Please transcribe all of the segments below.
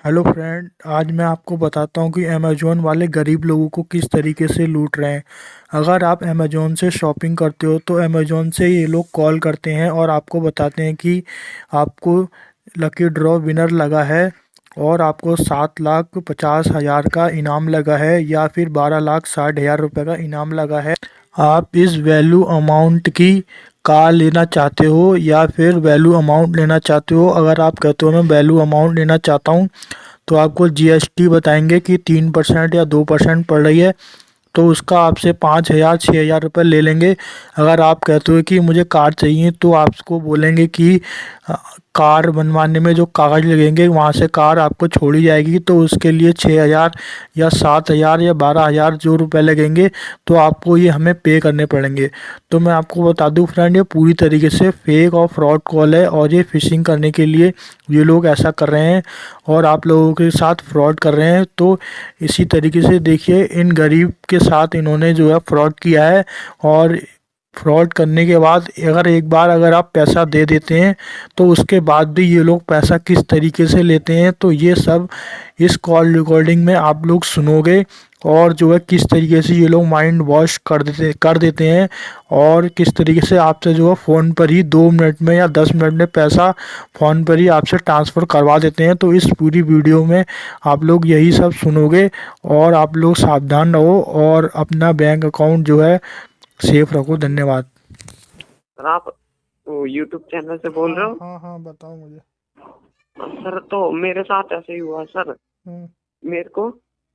Hello friend, आज मैं आपको बताता हूँ कि अमेज़ोन वाले गरीब लोगों को किस तरीके से लूट रहे हैं। अगर आप अमेज़ोन से शॉपिंग करते हो तो अमेज़ोन से ये लोग कॉल करते हैं और आपको बताते हैं कि आपको लकी ड्रॉ विनर लगा है और आपको 7,50,000 का इनाम लगा है या फिर 12,60,000 रुपये का इनाम लगा है। आप इस वैल्यू अमाउंट की कार लेना चाहते हो या फिर वैल्यू अमाउंट लेना चाहते हो। अगर आप कहते हो मैं वैल्यू अमाउंट लेना चाहता हूँ तो आपको जीएसटी बताएंगे कि 3% या 2% पड़ रही है, तो उसका आपसे 5,000 6,000 रुपये ले लेंगे। अगर आप कहते हो कि मुझे कार चाहिए तो आपको बोलेंगे कि अ, कार बनवाने में जो कागज़ लगेंगे वहाँ से कार आपको छोड़ी जाएगी, तो उसके लिए 6,000 या 7,000 या 12,000 जो रुपए लगेंगे तो आपको ये हमें पे करने पड़ेंगे। तो मैं आपको बता दूं फ्रेंड, ये पूरी तरीके से फेक और फ्रॉड कॉल है और ये फिशिंग करने के लिए ये लोग ऐसा कर रहे हैं और आप लोगों के साथ फ्रॉड कर रहे हैं। तो इसी तरीके से देखिए, इन गरीब के साथ इन्होंने जो है फ्रॉड किया है। और फ्रॉड करने के बाद अगर एक बार अगर आप पैसा दे देते हैं तो उसके बाद भी ये लोग पैसा किस तरीके से लेते हैं तो ये सब इस कॉल रिकॉर्डिंग में आप लोग सुनोगे। और जो है किस तरीके से ये लोग माइंड वॉश कर देते हैं और किस तरीके से आपसे जो है फ़ोन पर ही 2 मिनट में या 10 मिनट में पैसा फ़ोन पर ही आपसे ट्रांसफ़र करवा देते हैं। तो इस पूरी वीडियो में आप लोग यही सब सुनोगे और आप लोग सावधान रहो और अपना बैंक अकाउंट जो है सेफ रखो। धन्यवाद। सर आप यूट्यूब चैनल से बोल हाँ रहे हो? हाँ हाँ, बताओ मुझे। सर तो मेरे साथ ऐसे ही हुआ सर। हम्म। मेरे को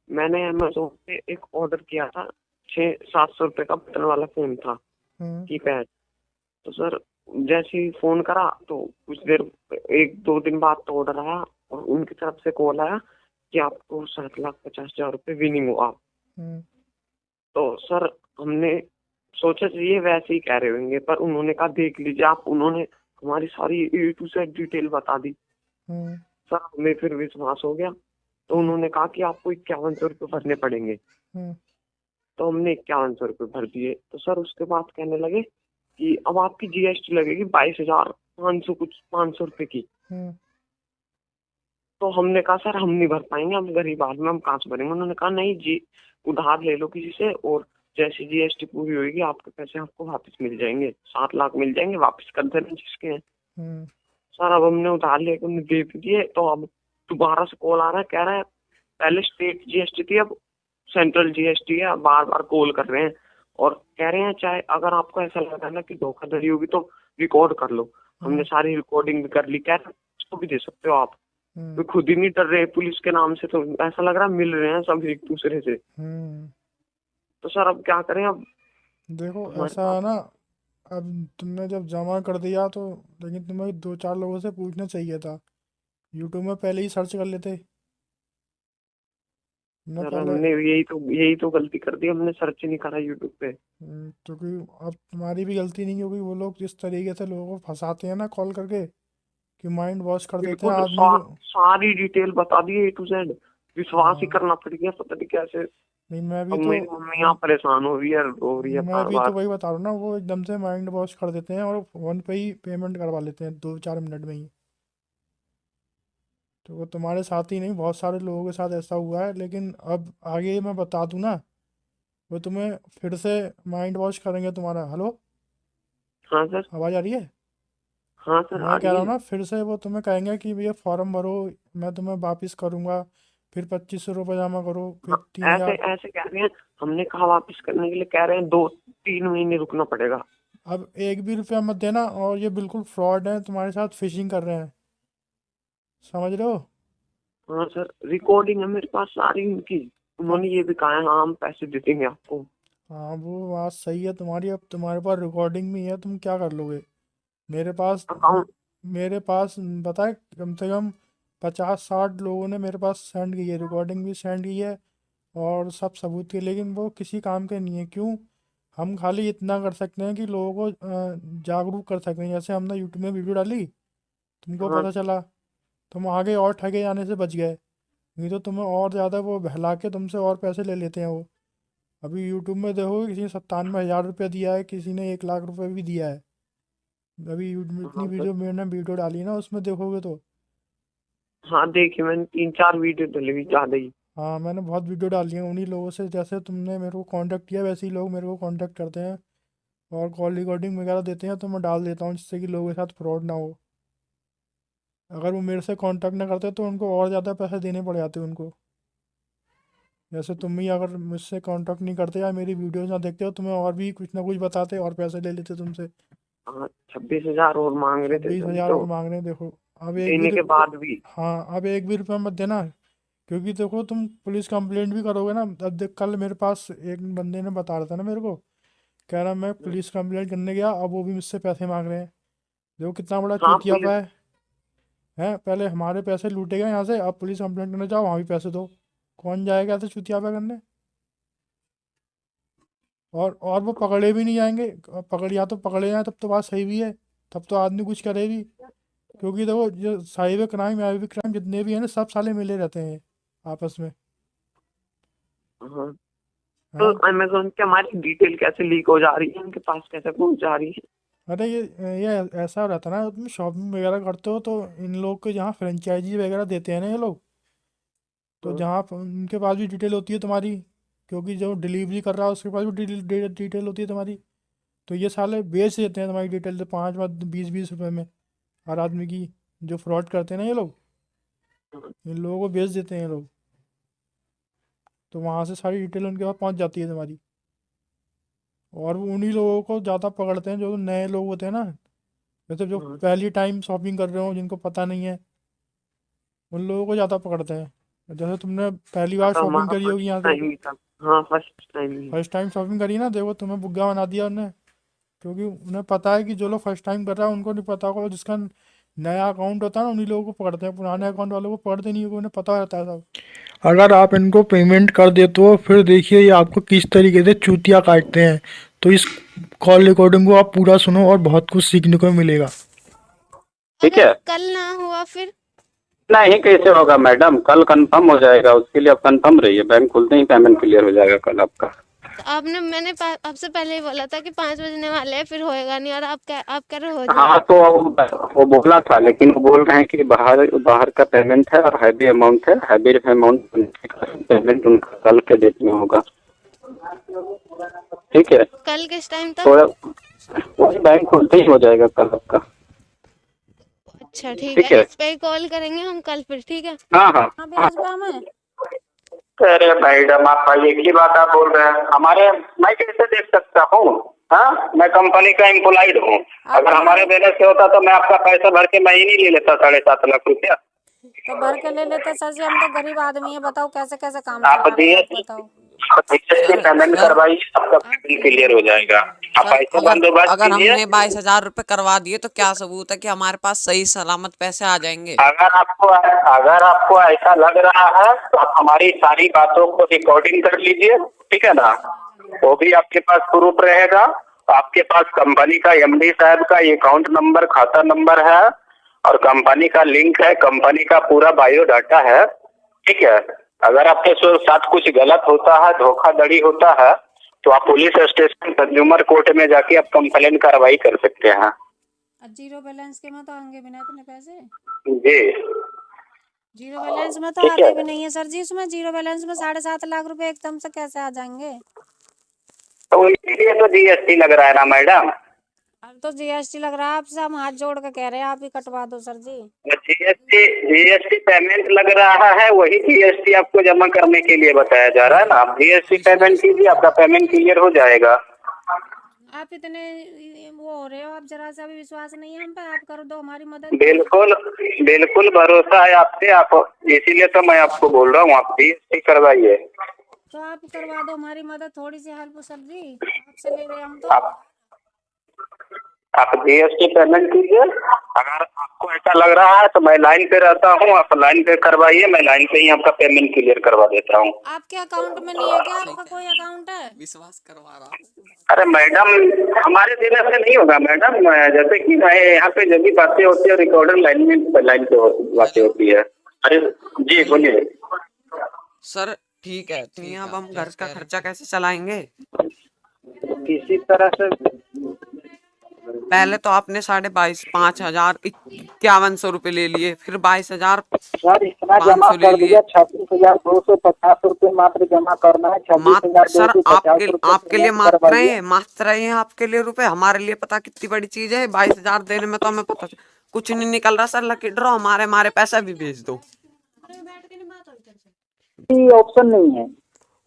मैंने अमेजोन पे एक ऑर्डर किया था। 600-700 रुपये का बटन वाला फोन था, हम्म। कीपैड। तो सर जैसे ही फोन करा तो कुछ देर, 1-2 दिन बाद तो ऑर्डर आया और उनकी तरफ से कॉल आया कि आपको 7,50,000 रुपये विनिंग हुआ। हम्म। तो सर हमने सोचा ये वैसे ही कह रहे होंगे, पर उन्होंने कहा देख लीजिए आप। उन्होंने हमारी सारी A to Z डिटेल बता दी। हम्म। सर हमें फिर विश्वास हो गया, तो हम्म। उन्होंने कहा कि आपको 5,100 रुपये भरने पड़ेंगे। हम्म। तो हमने 5,100 रुपये भर दिए। तो सर उसके बाद कहने लगे कि अब आपकी जीएसटी लगेगी 22,500, कुछ 500 रुपये की। हम्म। तो हमने कहा सर हम नहीं भर पाएंगे, हम गरीब आदमी, हम कहाँ से भरेंगे। उन्होंने कहा नहीं जी, उधार ले लो किसी से और जैसी जीएसटी पूरी होगी आपके पैसे आपको वापस मिल जाएंगे, 7 लाख मिल जाएंगे, वापस कर देना जिसके हैं। हम्म। सर अब हमने उधार लेकर उन्हें दे भी दिए। तो अब दोबारा से कॉल आ रहा है, कह रहा है पहले स्टेट जीएसटी थी, अब सेंट्रल जीएसटी है। बार बार कॉल कर रहे हैं और कह रहे हैं चाहे अगर आपको ऐसा लग रहा है ना कि धोखाधड़ी होगी तो रिकॉर्ड कर लो। हमने हम्म। सारी रिकॉर्डिंग भी कर ली। कह रहे हैं उसको भी दे सकते हो आप। हम्म। तो खुद ही नहीं डर रहे पुलिस के नाम से, तो ऐसा लग रहा है मिल रहे हैं सब एक दूसरे से। हम्म। तो सर अब क्या करें अब? देखो हमारे ऐसा पास है ना, अब तुमने जब जमा कर दिया तो लेकिन तुम्हें दो चार लोगों से पूछना चाहिए था। यूट्यूब में पहले ही सर्च कर लेते। तुमने सर पहले। हमने यही तो गलती कर दी, हमने सर्च नहीं करा यूट्यूब पे। क्योंकि अब तुम्हारी भी गलती नहीं होगी, वो लोग जिस तरीके से लोगों को फंसाते हैं ना कॉल करके, कि माइंड वॉश कर देते हैं बिल्कुल आदमी को। सारी डिटेल बता दी A to Z। विश्वास ही हाँ। करना पड़ गया, पता नहीं कैसे। नहीं, अब मेरी मम्मी यहाँ परेशान हो रही है, रो रही है मैं बार भी तो बार। वही बता रहा हूँ ना, वो एकदम से माइंड वॉश कर देते हैं और फोन पे ही पेमेंट करवा लेते हैं 2 4 मिनट में ही। तो वो तुम्हारे साथ ही नहीं, बहुत सारे लोगों के साथ ऐसा हुआ है। लेकिन अब आगे मैं बता दूं ना, वो तुम्हें फिर से माइंड वॉश करेंगे तुम्हारा। हेलो, हाँ सर। आवाज़ आ रही है? हाँ सर आ मैं कह रही रहा हूँ है। ना, फिर से वो तुम्हें कहेंगे कि भैया फॉर्म भरो, मैं तुम्हें वापस करूँगा। फिर 2,500 रुपये जमा करो, फिर हाँ, तीन ऐसे हजार ऐसे कह रहे हैं। हमने कहा वापस करने के लिए, कह रहे हैं 2-3 महीने रुकना पड़ेगा। अब एक भी रुपया मत देना, और ये बिल्कुल फ्रॉड है, तुम्हारे साथ फिशिंग कर रहे हैं। समझ रहे हो? हाँ सर, रिकॉर्डिंग है मेरे पास सारी उनकी। अब उन्होंने ये भी कहा है हाँ हम पैसे दे देंगे आपको। हाँ, वो बात सही है तुम्हारी। अब तुम्हारे पास रिकॉर्डिंग भी है, तुम क्या कर लोगे? मेरे पास अकाउंट। मेरे पास बताए कम से कम 50 60 लोगों ने मेरे पास सेंड की है, रिकॉर्डिंग भी सेंड की है और सब सबूत के। लेकिन वो किसी काम के नहीं है। क्यों? हम खाली इतना कर सकते हैं कि लोगों को जागरूक कर सकते हैं। जैसे हमने यूट्यूब में वीडियो डाली, तुमको हाँ। पता चला, तुम आगे और ठगे जाने से बच गए। नहीं तो तुम्हें और ज़्यादा वो बहला के तुमसे और पैसे ले लेते हैं वो। अभी यूट्यूब में देखोगे किसी ने 97,000 रुपया दिया है, किसी ने 1 लाख रुपये भी दिया है। अभी इतनी हाँ सर। वीडियो मैंने वीडियो डाली है ना, उसमें देखोगे तो हाँ देखी मैंने, 3-4 वीडियो डली ज्यादा ही। हाँ, मैंने बहुत वीडियो डाली है उन्हीं लोगों से, जैसे तुमने मेरे को कांटेक्ट किया वैसे ही लोग मेरे को कांटेक्ट करते हैं और कॉल रिकॉर्डिंग वगैरह देते हैं, तो मैं डाल देता हूँ जिससे कि लोगों के साथ फ्रॉड ना हो। अगर वो मेरे से कांटेक्ट ना करते तो उनको और ज़्यादा पैसे देने पड़ जाते उनको। जैसे तुम ही अगर मुझसे कांटेक्ट नहीं करते या मेरी वीडियोस ना देखते हो, तुम्हें और भी कुछ ना कुछ बताते और पैसे ले लेते तुमसे। हाँ 26,000 और मांग रहे थे छब्बीस सभी हजार तो, और मांग रहे हैं, देखो। अब एक भी देने के बाद भी। हाँ, अब एक भी रुपया मत देना। क्योंकि देखो तुम पुलिस कंप्लेंट भी करोगे ना, अब देख कल मेरे पास एक बंदे ने बता रहा था ना मेरे को, कह रहा मैं पुलिस कंप्लेंट करने गया, अब वो भी मुझसे पैसे मांग रहे हैं। देखो कितना बड़ा हाँ चूतियापा पुलिस। है। पहले हमारे पैसे लूटे गए यहाँ से, अब पुलिस कंप्लेंट करने जाओ वहाँ भी पैसे दो। कौन जाएगा ऐसे चूतियापा करने? और वो पकड़े भी नहीं जाएंगे। पकड़ या तो पकड़े जाए तब तो बात सही भी है, तब तो आदमी कुछ करे भी। क्योंकि देखो जो साइबर क्राइम हैवी क्राइम जितने भी हैं ना, सब साले मिले रहते हैं आपस में। हाँ तो हाँ। अमेजोन की हमारी डिटेल कैसे लीक हो जा रही है, उनके पास कैसे पहुंच जा रही है? अरे ये ऐसा रहता है ना, तुम शॉपिंग वगैरह करते हो तो इन लोग को जहाँ फ्रेंचाइजी वगैरह देते हैं ना ये लोग, तो हाँ, जहाँ उनके पास भी डिटेल होती है तुम्हारी। क्योंकि जो डिलीवरी कर रहा है उसके पास भी डिटेल होती है तुम्हारी। तो ये साले बेच देते हैं तुम्हारी डिटेल से 5-20 20 रुपए में हर आदमी की। जो फ्रॉड करते हैं ना ये लोग, हाँ, इन लोगों को बेच देते हैं ये लोग। तो वहाँ से सारी डिटेल उनके पास पहुँच जाती है तुम्हारी। और वो उन्हीं लोगों को ज़्यादा पकड़ते हैं जो नए लोग होते हैं ना, जैसे जो हाँ, पहली टाइम शॉपिंग कर रहे हो जिनको पता नहीं है, उन लोगों को ज़्यादा पकड़ते हैं। जैसे तुमने पहली बार तो शॉपिंग हमारा करी होगी फर्स्ट यहाँ से, टाइम ही था। हाँ फर्स्ट टाइम ही। फर्स्ट टाइम शॉपिंग करी ना, देखो तुम्हें बुग्गा बना दिया उन्हें। क्योंकि उन्हें पता है कि जो लोग फर्स्ट टाइम कर रहा है उनको नहीं पता होगा, जिसका नया अकाउंट होता है ना उन्हीं लोगों को पकड़ते हैं, पुराने अकाउंट वालों को पकड़ते नहीं, क्योंकि उन्हें पता रहता है सब। अगर आप इनको पेमेंट कर देते हो फिर देखिए ये आपको किस तरीके से चूतिया काटते हैं। तो इस कॉल रिकॉर्डिंग को आप पूरा सुनो और बहुत कुछ सीखने को मिलेगा। ठीक है, कल ना हुआ फिर? नहीं कैसे होगा मैडम, कल कंफर्म हो जाएगा, उसके लिए आप कंफर्म रहिए, बैंक खुलते ही पेमेंट क्लियर हो जाएगा कल आपका। तो मैंने आपसे पहले ही बोला था कि 5 बजने वाले हैं, फिर होएगा नहीं, और आप कह रहे हो हाँ जाएगा। तो वो बोला था, लेकिन वो बोल रहे हैं कि बाहर बाहर का पेमेंट है और हैवी अमाउंट है, हैवी अमाउंट पेमेंट उनका कल के डेट में होगा। ठीक है, कल किस टाइम तक? थोड़ा वही बैंक खुलते ही हो जाएगा कल आपका। अच्छा ठीक ठीक है, है, इस पे ही कॉल करेंगे हम कल फिर, ठीक है? हाँ हाँ हाँ। अरे मैडम आप एक ही बात आप बोल रहे हैं हमारे, मैं कैसे देख सकता हूँ? हाँ, मैं कंपनी का एम्प्लॉइड हूँ। अगर हमारे बैलेंस से होता तो मैं आपका पैसा भर के मैं ही नहीं ले लेता 7.5 लाख रुपया। तो भर के ले लेते सर जी, हम तो गरीब आदमी है, बताओ कैसे कैसे काम आप चला रहे हैं, आप बताओ। जीएसटी पेमेंट करवाइए, आपका पेमेंट क्लियर हो जाएगा। आप सर ऐसे अगर बंदोबस्त अगर कीजिए। हमने 22,000 रुपये करवा दिए तो क्या सबूत है कि हमारे पास सही सलामत पैसे आ जाएंगे? अगर आपको ऐसा लग रहा है तो आप हमारी सारी बातों को रिकॉर्डिंग कर लीजिए, ठीक है ना? वो भी आपके पास प्रूफ रहेगा। आपके पास कंपनी का एमडी साहब का अकाउंट नंबर, खाता नंबर है और कंपनी का लिंक है, कंपनी का पूरा बायोडाटा है, ठीक है? अगर आपके साथ कुछ गलत होता है, धोखाधड़ी होता है, तो आप पुलिस स्टेशन कंज्यूमर कोर्ट में जाके आप कंप्लेन कार्रवाई कर सकते हैं। जीरो बैलेंस के में तो आएंगे बिना इतने पैसे। जी जीरो बैलेंस में तो ठीक है। आते भी नहीं है सर जी, उसमें जीरो बैलेंस में 7.5 लाख रुपए एकदम से कैसे आ जाएंगे? तो इसीलिए तो जीएसटी लग रहा है ना मैडम। अब तो जीएसटी लग रहा है, आपसे हम हाथ जोड़ के कह रहे हैं आप ही कटवा दो सर जी। जीएसटी जीएसटी पेमेंट लग रहा है, वही जीएसटी आपको जमा करने के लिए बताया जा रहा है ना। आप जीएसटी पेमेंट कीजिए, आपका पेमेंट क्लियर हो जाएगा। आप इतने वो हो रहे हो, आप जरा सा भी विश्वास नहीं है हम पे, आप कर दो हमारी मदद। बिल्कुल बिल्कुल भरोसा है आप पे, आप इसीलिए तो मैं आपको बोल रहा हूँ आप जीएसटी करवाइए। तो आप करवा दो हमारी मदद, थोड़ी सी हेल्प सर जी, आपसे ले रहे हम तो। आप जीएसटी पेमेंट कीजिए। अगर आपको ऐसा लग रहा है तो मैं लाइन पे रहता हूँ, आप लाइन पे करवाइए, मैं लाइन पे ही आपका पेमेंट क्लियर करवा देता हूँ। आपके अकाउंट में नहीं है क्या? आपका कोई अकाउंट है? विश्वास करवा रहा हूँ। अरे मैडम हमारे देने से नहीं होगा मैडम, जैसे कि मैं यहाँ पे जब भी बातें होती है रिकॉर्डर लाइन पे बातें होती है। अरे जी बोलिए। सर ठीक है, तो अब हम घर का खर्चा कैसे चलाएंगे? किसी तरह से पहले तो आपने 5,51,500 रुपए ले लिए, फिर 22,500 सर इतना जमा ले कर लिए। दिया, 26,250 रुपये मात्र जमा करना है। सर 26,250 रुपये आपके लिए पेमेंट करवाइए। मात्र हैं आपके लिए रुपए, हमारे लिए पता कितनी बड़ी चीज है। 22,000 देने में तो हमें पता कुछ नहीं निकल रहा सर। लकी ड्रॉ हमारे पैसा भी भेज दो। ऑप्शन नहीं है।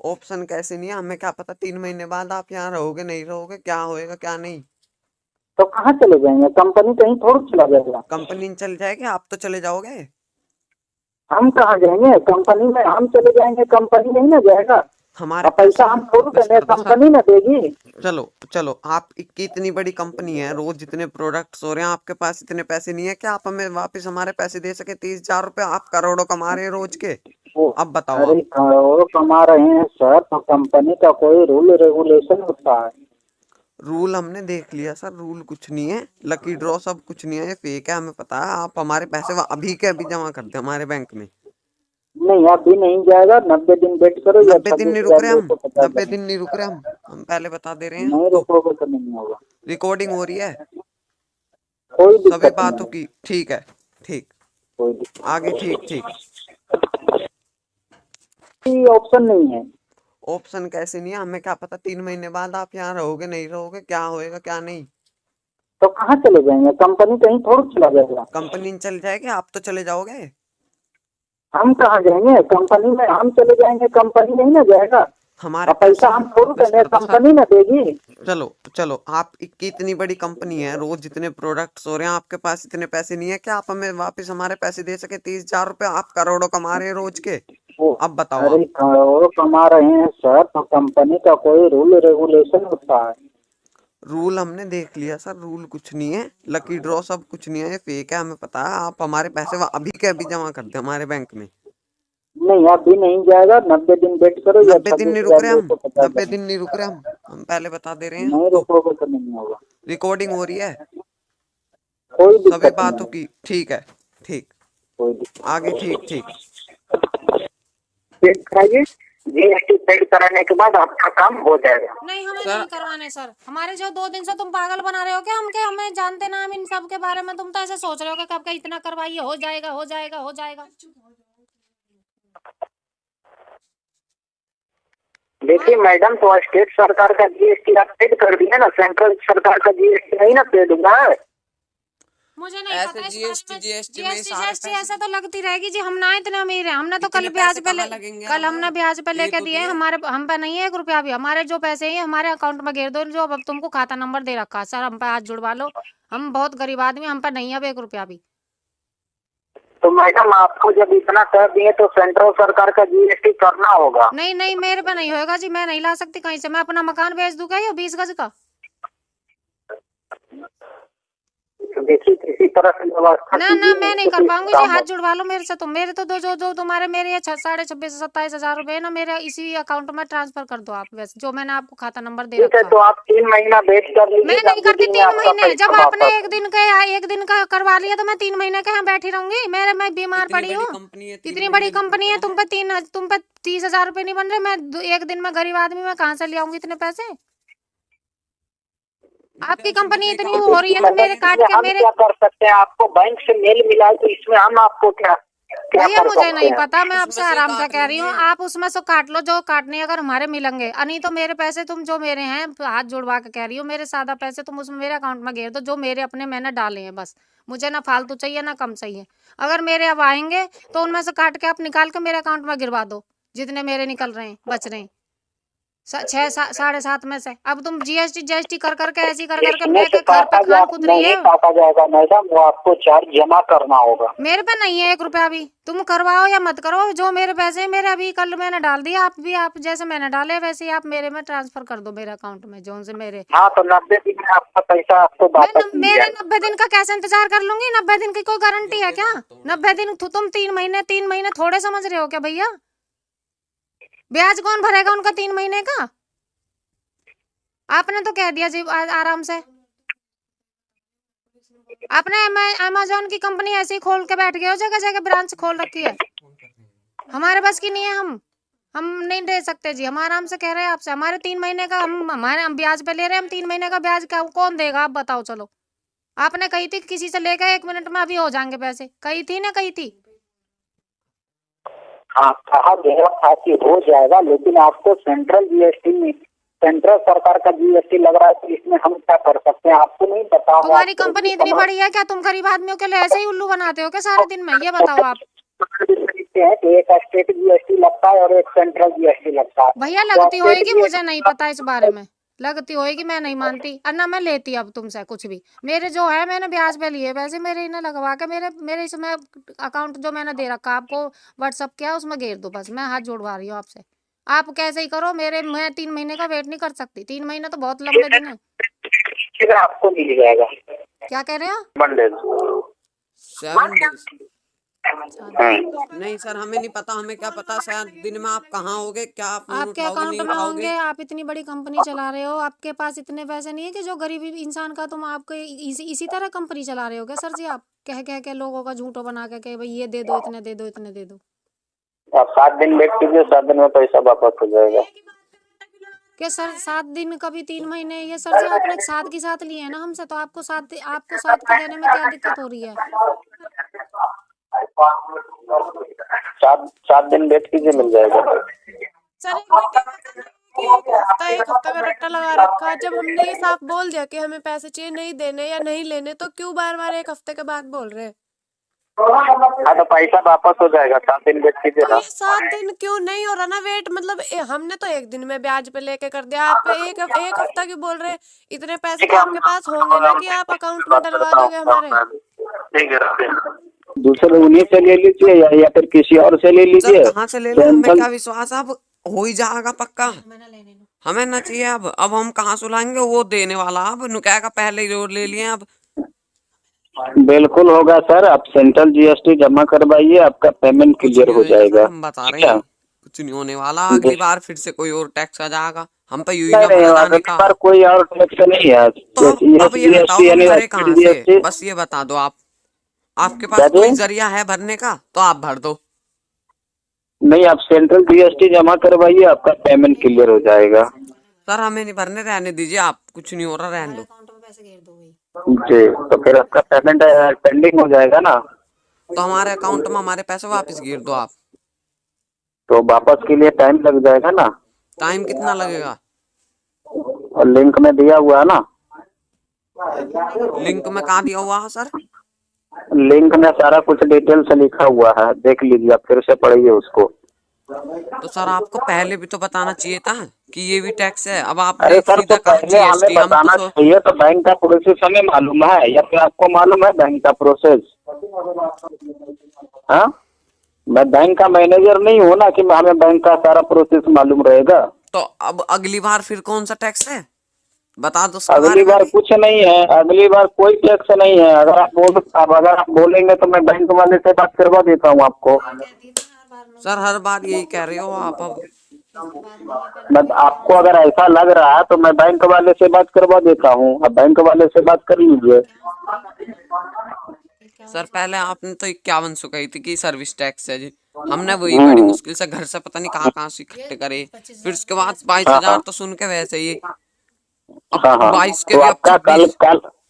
ऑप्शन कैसे नहीं है, हमें क्या पता 3 महीने बाद आप यहाँ रहोगे नहीं रहोगे, क्या होएगा क्या नहीं। तो कहाँ चले जाएंगे? कंपनी कहीं थोड़ी चला जाएगा। कंपनी में चल जाएगी, आप तो चले जाओगे। हम कहाँ जाएंगे? कंपनी में हम चले जाएंगे, कंपनी नहीं ना जाएगा। हमारे पैसा हम थोड़ी देंगे, कंपनी ना देगी। चलो आप की इतनी बड़ी कंपनी है, रोज जितने प्रोडक्ट्स हो रहे हैं, आपके पास इतने पैसे नहीं है क्या आप हमें वापस हमारे पैसे दे सके? 30,000 रुपए आप करोड़ों कमा रहे हैं रोज के। अब बताओ। अरे करोड़ों कमा रहे हैं सर, तो कंपनी का कोई रूल रेगुलेशन होता है। रूल हमने देख लिया सर, रूल कुछ नहीं है, लकी ड्रॉ सब कुछ नहीं है, ये फेक है, हमें पता है। आप हमारे पैसे अभी के अभी जमा कर दे हमारे बैंक में। नहीं अभी नहीं जाएगा, 90 दिन वेट करो। 90 दिन नहीं रुक रहे हम, 90 दिन नहीं रुक रहे हम पहले बता दे रहे हैं। नहीं रुकोगे तो नहीं होगा। रिकॉर्डिंग हो रही है कोई सभी दिक्कत बातों नहीं। की। ठीक है ठीक, कोई दिक्कत आगे ठीक। ऑप्शन नहीं है। ऑप्शन कैसे नहीं है, हमें क्या पता 3 महीने बाद आप यहाँ रहोगे नहीं रहोगे, क्या होएगा क्या नहीं। तो कहाँ चले जाएंगे? कंपनी कहीं थोड़ी चला जाएगा। कंपनी में चल जाएगी, आप तो चले जाओगे। हम कहाँ जाएंगे? कंपनी में हम चले जाएंगे, कंपनी नहीं ना जाएगा। हमारे पैसा हम थोड़ी देंगे, कंपनी ना देगी। चलो आप की इतनी बड़ी कंपनी है, रोज जितने प्रोडक्ट्स हो रहे हैं, आपके पास इतने पैसे नहीं है क्या आप हमें वापस हमारे पैसे दे सके? 30,000 रुपए आप करोड़ों कमा रहे हैं रोज के। अब बताओ। अरे करोड़ों कमा रहे हैं सर, तो कंपनी का कोई रूल रेगुलेशन होता है। रूल हमने देख लिया सर, रूल कुछ नहीं है, लकी ड्रॉ सब कुछ नहीं है, ये फेक है, हमें पता है। आप हमारे पैसे अभी के अभी जमा कर दे हमारे बैंक में। नहीं अभी नहीं जाएगा, 90 दिन वेट करो। 90 दिन नहीं रुक रहे हम, 90 दिन नहीं रुक रहे हम पहले बता दे रहे हैं। नहीं रुकोगे तो नहीं होगा। रिकॉर्डिंग हो रही है कोई सभी दिक्कत बातों नहीं। की। ठीक है ठीक, कोई दिक्कत आगे ठीक। पेड कराइए, जीएसटी पेड कराने के बाद आपका काम हो जाएगा। नहीं हमें नहीं करवाने सर। हमारे जो 2 दिन से तुम पागल बना रहे हो क्या हमके? हमें जानते ना हम इन सब के बारे में। तुम तो ऐसे सोच रहे हो कि आपका इतना करवाइए, हो जाएगा। देखिए मैडम, तो स्टेट सरकार का जीएसटी आप पेड कर दिए ना, सेंट्रल सरकार का जीएसटी नहीं ना पेड हुआ है। मुझे नहीं ऐसे पता जीएसटी में सारे जीएसटी ऐसे तो लगती रहेगी जी। हम ना इतने अमीर हैं, हमने तो कल ब्याज पे हमने ब्याज पे लेके दिए। हमारे हम पे नहीं है 1 रुपया भी। हमारे जो पैसे हैं हमारे अकाउंट में गिर दो। जो अब तुमको खाता नंबर दे रखा है सर, हम पे हाथ जुड़वा लो। हम बहुत गरीब आदमी, हम पे नहीं है अब 1 रुपया भी। तो मैडम आपको जब इतना कर दिए तो सेंट्रल सरकार का जीएसटी करना होगा। नहीं मेरे पे नहीं होगा जी, मैं नहीं ला सकती कहीं से। मैं अपना मकान बेच दूंगा या 20 गज का। देखिए किसी तरह से व्यवस्था ना मैं नहीं कर पाऊंगी जी। हाथ जुड़वा लो मेरे से। तुम मेरे तो जो तुम्हारे मेरे 26,500-27,000 रुपए है ना, मेरे इसी अकाउंट में ट्रांसफर कर दो आप। वैसे जो मैंने आपको खाता नंबर दे रखा है। तो आप 3 महीना वेट कर लीजिए। मैं नहीं करती 3 महीने। जब आपने 1 दिन का करवा लिया तो मैं 3 महीने के यहाँ बैठी रहूंगी? मैं बीमार पड़ी हूँ। इतनी बड़ी कंपनी है, तुम पे 30,000 रुपए नहीं बन रहे। मैं 1 दिन में गरीब आदमी में कहाँ से ले आऊंगी इतने पैसे? आपकी कंपनी इतनी हो रही है तो मेरे काट के मेरे क्या कर सकते हैं? आपको बैंक से मेल मिला है तो इसमें हम आपको क्या भैया मुझे नहीं पता। मैं आपसे आराम से कह रही हूँ, आप उसमें से काट लो जो काटने अगर हमारे मिलेंगे। नहीं तो मेरे पैसे तुम जो मेरे हैं, हाथ जुड़वा के कह रही हूँ, मेरे सादा पैसे तुम उसमें मेरे अकाउंट में घेर दो। जो मेरे अपने मैंने डाले हैं बस। मुझे ना फालतू चाहिए ना कम चाहिए। अगर मेरे अब आएंगे तो उनमें से काट के आप निकाल के मेरे अकाउंट में गिरवा दो, जितने मेरे निकल रहे हैं बच रहे हैं 6-7.5 में से। अब तुम जीएसटी कर करके ऐसी कर करके मैं घर पे खान खुद रही है। काटा जाएगा मैडम, वो आपको चार्ज जमा करना होगा। मेरे पे नहीं है 1 रुपया भी। तुम करवाओ या मत करो, जो मेरे पैसे हैं मेरे अभी कल मैंने डाल दिया। आप जैसे मैंने डाले वैसे ही आप मेरे में ट्रांसफर कर दो मेरे अकाउंट में, जो से मेरे। हाँ तो 90 दिन में आपका पैसा आपको वापस मिल मेरे जाएगा। 90 दिन का कैसे इंतजार कर लूंगी? 90 दिन की कोई गारंटी है क्या? 90 दिन तुम 3 महीने थोड़े समझ रहे हो क्या भैया? ब्याज कौन भरेगा उनका 3 महीने का? आपने तो कह दिया जी आराम से। आपने अमेज़न की कंपनी ऐसे ही खोल के बैठ गए हो, जगह जगह ब्रांच खोल रखी है। हमारे बस की नहीं है। हम नहीं दे सकते जी। हम आराम से कह रहे हैं आपसे। हमारे 3 महीने का हम ब्याज पे ले रहे हैं। हम 3 महीने का ब्याज का कौन देगा आप बताओ? चलो आपने कही थी किसी से लेकर 1 मिनट में अभी हो जाएंगे पैसे, कही थी ना, कही थी। हाँ, कहा गया था कि हो जाएगा, लेकिन आपको सेंट्रल जीएसटी में सेंट्रल सरकार का जीएसटी लग रहा है, तो इसमें हम क्या कर सकते हैं? आपको नहीं पता? तुम्हारी कंपनी इतनी बड़ी है क्या? तुम गरीब आदमियों के लिए ऐसे ही उल्लू बनाते हो क्या सारे दिन में? ये बताओ आप। है कि एक स्टेट जीएसटी लगता है और एक सेंट्रल जीएसटी लगता है। भैया लगती होगी, मुझे नहीं पता इस बारे में, लगती होगी, मैं नहीं मानती और ना मैं लेती अब तुमसे कुछ भी। मेरे जो है मैंने ब्याज पे लिए पैसे, मेरे इन्हें लगवा के मेरे इसमें अकाउंट जो मैंने दे रखा आपको व्हाट्सअप किया उसमें घेर दो, बस मैं हाथ जोड़वा रही हूँ आपसे। आप कैसे ही करो, मैं 3 महीने का वेट नहीं कर सकती। 3 महीने तो बहुत लंबे दिन है। आपको मिल जाएगा। क्या कह रहे हो? 7 डेज। नहीं सर, हमें नहीं पता, हमें क्या पता, शायद दिन में आप कहाँ होगे, क्या आप फोन आपके उठाओगे अकाउंट नहीं में उठाओगे। होंगे, आप इतनी बड़ी कंपनी चला रहे हो, आपके पास इतने पैसे नहीं है कि जो गरीब इंसान का तुम आपके इसी तरह कंपनी चला रहे हो क्या सर जी? आप कह कह के लोगों का झूठो बना के भाई ये दे दो, इतने दे दो, इतने दे दो। आप 7 दिन वेट कीजिए, 7 दिन में पैसा वापस हो जाएगा। क्या सर 7 दिन कभी 3 महीने? ये सर जी आपने साथ के साथ लिए है ना हमसे, तो आपको साथ के देने में क्या दिक्कत हो रही है? 7 दिन वेट कीजिए, मिल जाएगा। सर एक हफ्ता का रट्टा लगा रखा है। जब हमने ये साफ बोल दिया कि हमें पैसे चाहिए, नहीं देने या नहीं लेने, तो क्यों बार बार 1 हफ्ते के बाद बोल रहे हैं? हाँ, तो पैसा वापस हो जाएगा, 7 दिन वेट कीजिए तो ना। ये 7 दिन क्यों नहीं हो रहा ना वेट? मतलब हमने तो 1 दिन में ब्याज पे लेके कर दिया, आप एक हफ्ता क्यों बोल रहे हैं? इतने पैसे तो आपके पास होंगे ना कि आप अकाउंट में डलवा दोगे हमारे। दूसरे उन्हीं से ले लीजिए या फिर किसी और से ले लीजिए। सर कहाँ से ले लें, हमें क्या विश्वास, अब हो ही जाएगा पक्का। हमें ना चाहिए अब हम कहाँ सुलाएंगे, वो देने वाला अब नुकाया पहले ही रोड ले लिए। अब बिल्कुल होगा सर, आप सेंट्रल जीएसटी जमा करवाइए, आपका पेमेंट क्लियर हो जाएगा। हम बता रहे हैं कुछ नहीं होने वाला, अगली बार फिर से कोई और टैक्स आ जाएगा, हम पे यूं ही अगली बार कोई और टैक्स नहीं है। तो अब ये बताओ हम भरे कहाँ से, बस ये बता दो आप। आपके पास कोई जरिया है भरने का तो आप भर दो। नहीं, आप सेंट्रल जीएसटी जमा करवाइए, आपका पेमेंट क्लियर हो जाएगा। सर हमें नहीं भरने, रहने दीजिए आप, कुछ नहीं हो रहा, रहने दो जी। तो फिर आपका पेमेंट पेंडिंग हो जाएगा ना, तो हमारे अकाउंट में हमारे पैसे वापस गिर दो आप। तो वापस के लिए टाइम लग जाएगा ना। टाइम कितना लगेगा? और लिंक में दिया हुआ है ना। लिंक में कहाँ दिया हुआ है सर? लिंक में सारा कुछ डिटेल से लिखा हुआ है, देख लीजिए, आप फिर से पढ़िए उसको। तो सर आपको पहले भी तो बताना चाहिए था कि ये भी टैक्स है। अब आप अरे सर, तो पहले हमें बताना चाहिए, तो बैंक का प्रोसेस हमें मालूम है या फिर आपको मालूम है बैंक का प्रोसेस? हाँ, मैं बैंक का मैनेजर नहीं हूँ ना कि हमें बैंक का सारा प्रोसेस मालूम रहेगा। तो अब अगली बार फिर कौन सा टैक्स है बता दो। अगली बार कुछ नहीं है, अगली बार कोई टैक्स नहीं है। अगर आप बोलेंगे तो मैं बैंक वाले से बात करवा देता हूँ आपको। सर हर बार यही कह रहे हो आप। अब आपको अगर ऐसा लग रहा है तो मैं बैंक वाले से बात करवा देता हूँ, अब बैंक वाले से बात कर लीजिए। सर पहले आपने तो 5100 कही थी कि सर्विस टैक्स है जी, हमने वही बड़ी मुश्किल से घर से पता नहीं कहाँ से इकट्ठे करे, फिर उसके बाद 22,000 तो सुन के वैसे ही 22 के तो भी आपका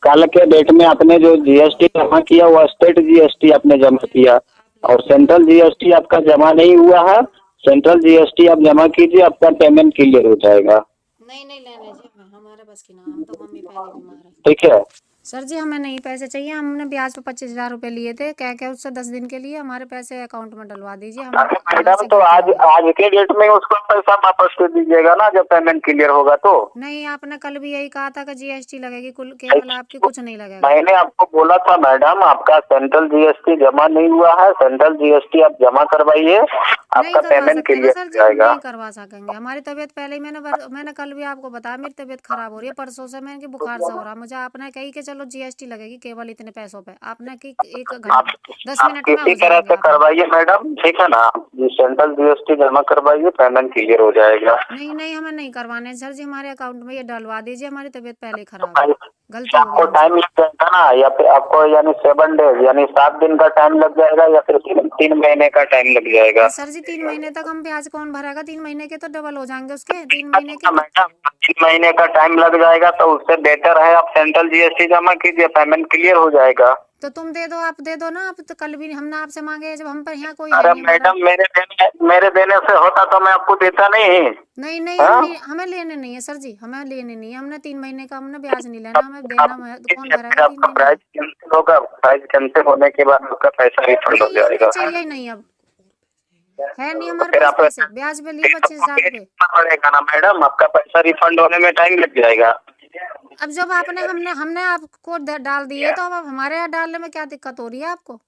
कल के डेट में आपने जो जीएसटी जमा किया वो स्टेट जीएसटी आपने जमा किया और सेंट्रल जीएसटी आपका जमा नहीं हुआ है। सेंट्रल जीएसटी आप जमा कीजिए, आपका पेमेंट क्लियर हो जाएगा। नहीं लेने जी, हमारे बस की ना, हम तो मम्मी पहले बीमार है। ठीक है सर जी, हमें नहीं पैसे चाहिए, हमने ब्याज पे 25,000 रुपए लिए थे, क्या उससे 10 दिन के लिए हमारे पैसे अकाउंट में डलवा दीजिए। मैडम तो आज के डेट में उसको पैसा वापस कर दीजिएगा ना जब पेमेंट क्लियर होगा तो। नहीं, आपने कल भी यही कहा था कि जीएसटी लगेगी, कुल केवल आपकी, कुछ नहीं लगेगा। मैंने आपको बोला था मैडम, आपका सेंट्रल जीएसटी जमा नहीं हुआ है, सेंट्रल जीएसटी आप जमा करवाइए, आपका पेमेंट क्लियर हो जाएगा। नहीं करवा सकेंगे, हमारी तबीयत पहले ही मैंने कल भी आपको बताया, मेरी तबीयत खराब हो रही है, परसों से मैं बुखार से हो रहा, मुझे आपने कही कि चलो जीएसटी लगेगी केवल इतने पैसों पे, आपने की 1 घंटा 10 मिनट में किसी तरह से करवाइए मैडम, ठीक है ना। सेंट्रल जीएसटी जमा करवाइए, पेमेंट क्लियर हो जाएगा। नहीं हमें नहीं करवाने सर जी, हमारे अकाउंट में ये डलवा दीजिए, हमारी तबीयत पहले खराब है। गलती हो आपको गई। टाइम लग जाएगा ना, या फिर आपको यानी 7 डेज यानी 7 दिन का टाइम लग जाएगा, या फिर 3 महीने का टाइम लग जाएगा? सर जी 3 महीने तक हम ब्याज कौन भरेगा? 3 महीने के तो डबल हो जाएंगे उसके, 3 महीने के। मैडम 3 महीने का टाइम लग जाएगा तो उससे बेटर है आप सेंट्रल जीएसटी जमा कीजिए, पेमेंट क्लियर हो जाएगा। तो तुम दे दो, आप दे दो ना। आप तो कल भी हमने आपसे मांगे, जब हम पर यहाँ कोई अरे है नहीं हमारा। मैडम मेरे देने से होता तो मैं आपको देता नहीं। नहीं नहीं, हाँ? हमें लेने नहीं है सर जी, हमें लेने नहीं है। हमने 3 महीने का हमने ब्याज नहीं लेना, हमें देना है तो कौन भरेगा 3 आपका महीने? प्राइस कैंसिल होगा, प्राइस कैंसिल होने के बाद आपका पैसा रिफंड हो नहीं हमें जाएगा। चाहिए ही नहीं, अब है नहीं हमारे फिर पास आप पैसे। ब्याज पे लिए 25,000 रुपए। पड़ेगा ना मैडम, आपका पैसा रिफंड होने में टाइम लग जाएगा। अब जब हमने आपको डाल दिए, तो अब हमारे यहाँ डालने में क्या दिक्कत हो रही है आपको?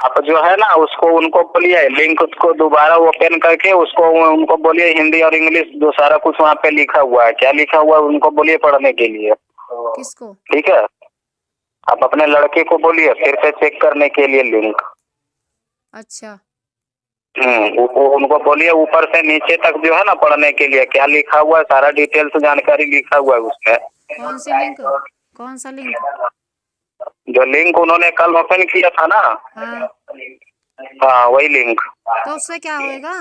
आप जो है ना उसको उनको बोलिए लिंक उसको दोबारा ओपन करके उसको उनको बोलिए हिंदी और इंग्लिश जो सारा कुछ वहाँ पे लिखा हुआ है, क्या लिखा हुआ है उनको बोलिए पढ़ने के लिए। किसको? ठीक है, आप अपने लड़के को बोलिए फिर से चेक करने के लिए लिंक। अच्छा उनको बोलिए ऊपर से नीचे तक जो है ना पढ़ने के लिए क्या लिखा हुआ है, सारा डिटेल्स जानकारी लिखा हुआ है उसमें। कौन सी लिंक? कौन सा लिंक? जो लिंक उन्होंने कल ओपन किया था ना, हाँ, हाँ वही लिंक। तो उससे क्या होएगा?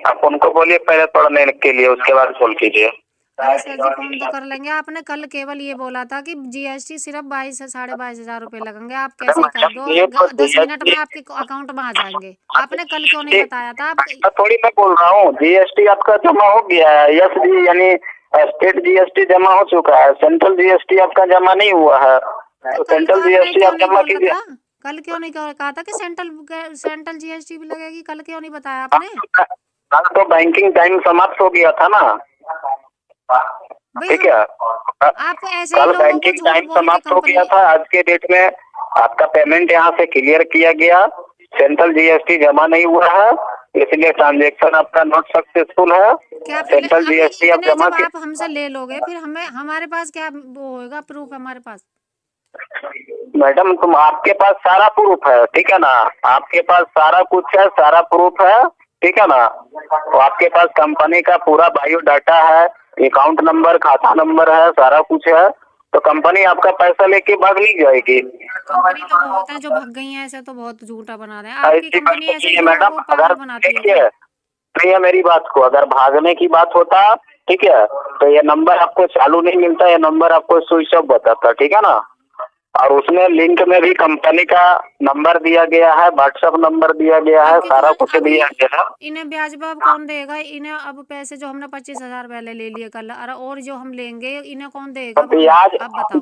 आप उनको बोलिए पहले पढ़ने के लिए, उसके बाद कॉल कीजिए। अरे सर जी फोन तो कर लेंगे। आपने कल केवल ये बोला था कि जीएसटी सिर्फ 22 से 22,500 रुपए लगेंगे। आप कैसे कर दो? 10 मिनट में आपके अकाउंट में आ जाएंगे। आपने कल क्यों नहीं बताया था? आप थोड़ी मैं बोल रहा हूँ जीएसटी आपका जमा हो गया है, यस जी यानी स्टेट जीएसटी जमा हो चुका है, सेंट्रल जीएसटी आपका जमा नहीं हुआ है। तो सेंट्रल जीएसटी आप जमा कीजिए। कल क्यों नहीं कहा था कि सेंट्रल जीएसटी भी लगेगी? कल क्यों नहीं बताया आपने? कल तो बैंकिंग टाइम समाप्त हो गया था ना, ठीक है। आप ऐसे ही कल लोगों को बैंकिंग झूठ टाइम बोल के समाप्त हो गया कंपनी था। आज के डेट में आपका पेमेंट यहाँ से क्लियर किया गया, सेंट्रल जीएसटी जमा नहीं हुआ है, इसलिए ट्रांजेक्शन आपका नॉट सक्सेसफुल है। क्या सेंट्रल जीएसटी आप जमा जब आप हमसे ले लोगे फिर हमारे पास क्या वो होएगा? प्रूफ हमारे पास? मैडम तुम आपके पास सारा प्रूफ है, ठीक है ना, आपके पास सारा कुछ है, सारा प्रूफ है, ठीक है ना। तो आपके पास कंपनी का पूरा बायोडाटा है, अकाउंट नंबर खाता नंबर है, सारा कुछ है, तो कंपनी आपका पैसा लेके भाग नहीं जाएगी। कंपनी तो बहुत है जो भाग गई है, ऐसे तो बहुत झूठा बना रहे हैं। आपकी ऐसी कंपनी बात ऐसे नहीं है लोगों मैडम, को पागल अगर बनाती है। देखिए सुनिए मेरी बात को, अगर भागने की बात होता ठीक है तो ये नंबर आपको चालू नहीं मिलता, ये नंबर आपको स्विच ऑफ बताता, ठीक है ना। और उसमें लिंक में भी कंपनी का नंबर दिया गया है, व्हाट्सएप नंबर दिया गया है, सारा कुछ दिया गया है। इन्हें ब्याज पे अब कौन देगा? इन्हें अब पैसे जो हमने 25,000 पहले ले लिए कल, और जो हम लेंगे इन्हें कौन देगा? ब्याज अब बताओ।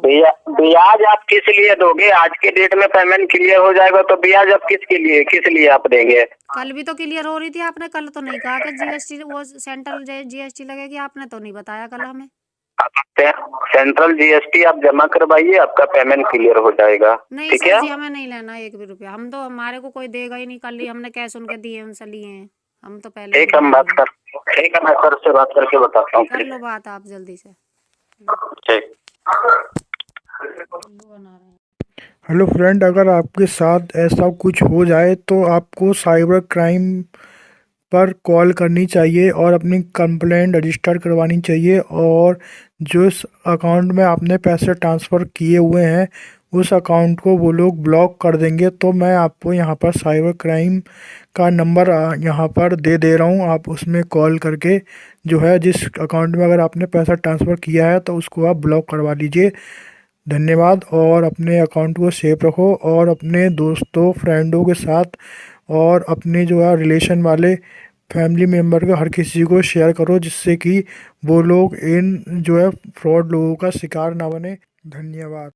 ब्याज आप किस लिए दोगे? आज के डेट में पेमेंट क्लियर हो जाएगा तो ब्याज आप किस लिए आप देंगे? कल भी तो क्लियर हो रही थी। आपने कल तो नहीं कहा कि जीएसटी वो सेंट्रल जीएसटी लगेगी, आपने तो नहीं बताया कल हमें। सेंट्रल जीएसटी आप जमा करवाइए, आपका पेमेंट क्लियर हो जाएगा। नहीं ठीक सर है, जी हमें नहीं लेना 1 भी रुपया। हम तो हमारे को कोई देगा ही नहीं। कल ही हमने कैश उनके दिए, उनसे लिए हैं हम तो पहले। ठीक है हम बात कर, ठीक है मैं सर से बात करके बताता हूँ। कर लो बात आप जल्दी से। ठीक। हेलो फ्रेंड, अगर आपके साथ ऐसा कुछ हो जाए तो आपको साइबर क्राइम पर कॉल करनी चाहिए और अपनी कंप्लेंट रजिस्टर करवानी चाहिए, और जो इस अकाउंट में आपने पैसे ट्रांसफ़र किए हुए हैं उस अकाउंट को वो लोग ब्लॉक कर देंगे। तो मैं आपको यहाँ पर साइबर क्राइम का नंबर यहाँ पर दे रहा हूँ, आप उसमें कॉल करके जो है जिस अकाउंट में अगर आपने पैसा ट्रांसफ़र किया है तो उसको आप ब्लॉक करवा लीजिए। धन्यवाद। और अपने अकाउंट को सेफ रखो और अपने दोस्तों फ्रेंडों के साथ और अपने जो है रिलेशन वाले फैमिली मेम्बर को हर किसी को शेयर करो, जिससे कि वो लोग इन जो है फ्रॉड लोगों का शिकार ना बने। धन्यवाद।